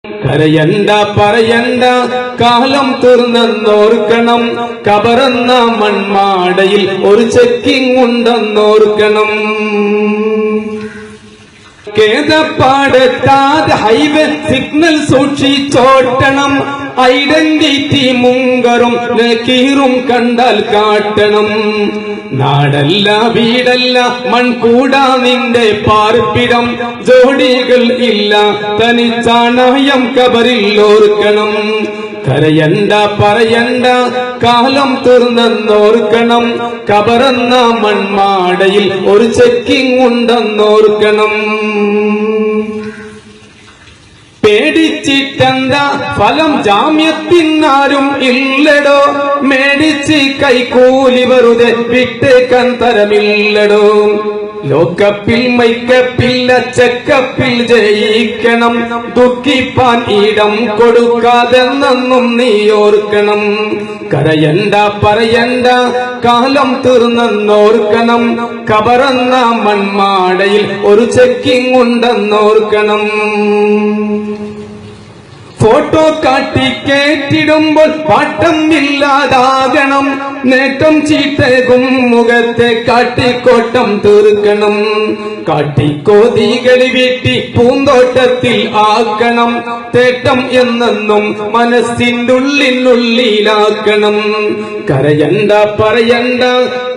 കരയണ്ട പറയണ്ട കാലം തീർന്നെന്നോർക്കണം. കബറെന്ന മൺമാടയിൽ ഒരു ചെക്കിംഗ് ഉണ്ടെന്നോർക്കണം. കേദപ്പാടെത്താതെ ഹൈവേ സിഗ്നൽ സൂക്ഷിച്ചോട്ടണം. ഐഡന്റിറ്റി മുങ്കറും നക്കീറും കണ്ടാൽ കാട്ടണം. നാടല്ല വീടല്ല മൺകൂടാ നിന്റെ പാർപ്പിടം. ജോഡികൾ ഇല്ല തനിച്ചാണയം കബറിൽ ഓർക്കണം. കരയണ്ട പറയണ്ട കാലം തീർന്നെന്നോർക്കണം. കബറെന്ന മൺമാടയിൽ ഒരു ചെക്കിംഗ് ഉണ്ടെന്നോർക്കണം. പേടിച്ചിട്ടെന്താ ഫലം ജാമ്യത്തിനാരും ഇല്ലടോ. മേടിച്ച് കൈക്കൂലി വെറുതെ വിട്ടേക്കാൻ തരമില്ലടോ. ലോക്കപ്പിൽ മൈക്കപ്പില്ല ചെക്കപ്പിൽ ജയിക്കണം. ദുഃഖിപ്പാൻ ഇടം കൊടുക്കാതെന്നും നീ ഓർക്കണം. കരയണ്ട പറയണ്ട കാലം തീർന്നെന്നോർക്കണം. കബറെന്ന മൺമാടയിൽ ഒരു ചെക്കിംഗ് ഉണ്ടെന്നോർക്കണം. ഫോട്ടോ കാട്ടി കേറ്റിടുമ്പോൾ പാട്ടം ഇല്ലാതാകണം. നേട്ടം ചീട്ടേകും മുഖത്തെ കാട്ടിക്കോട്ടം തീർക്കണം. കാട്ടിക്കോതികളി വീട്ടി പൂന്തോട്ടത്തിൽ ആക്കണം. തേട്ടം എന്നെന്നും മനസ്സിൻ്റെ ഉള്ളിനുള്ളിലാക്കണം. കരയണ്ട പറയണ്ട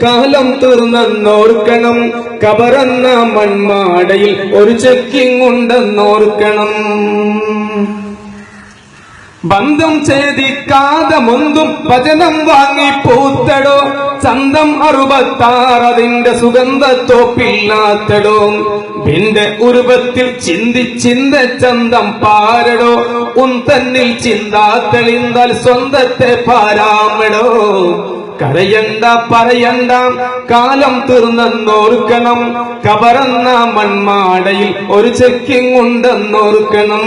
കാലം തീർന്നെന്നോർക്കണം. കബറെന്ന മൺമാടയിൽ ഒരു ചെക്കിംഗ് ഉണ്ടെന്നോർക്കണം. ബന്ധം ഛേദിക്കാതെ മുന്തും വചനം വാങ്ങി പൂത്തടോ. ചന്തം 66 അതിന്റെ സുഗന്ധത്തോപ്പില്ലാത്തടോ. നിന്റെ ഉരുവത്തിൽ ചിന്ത ചന്തം പാരടോ. തന്നിൽ ചിന്താത്തെളിന്താൽ സ്വന്തത്തെ പാരാമടോ. കരയണ്ട പറയണ്ട കാലം തീർന്നെന്നോർക്കണം. കബറെന്ന മൺമാടയിൽ ഒരു ചെക്കിംഗ് ഉണ്ടെന്നോർക്കണം.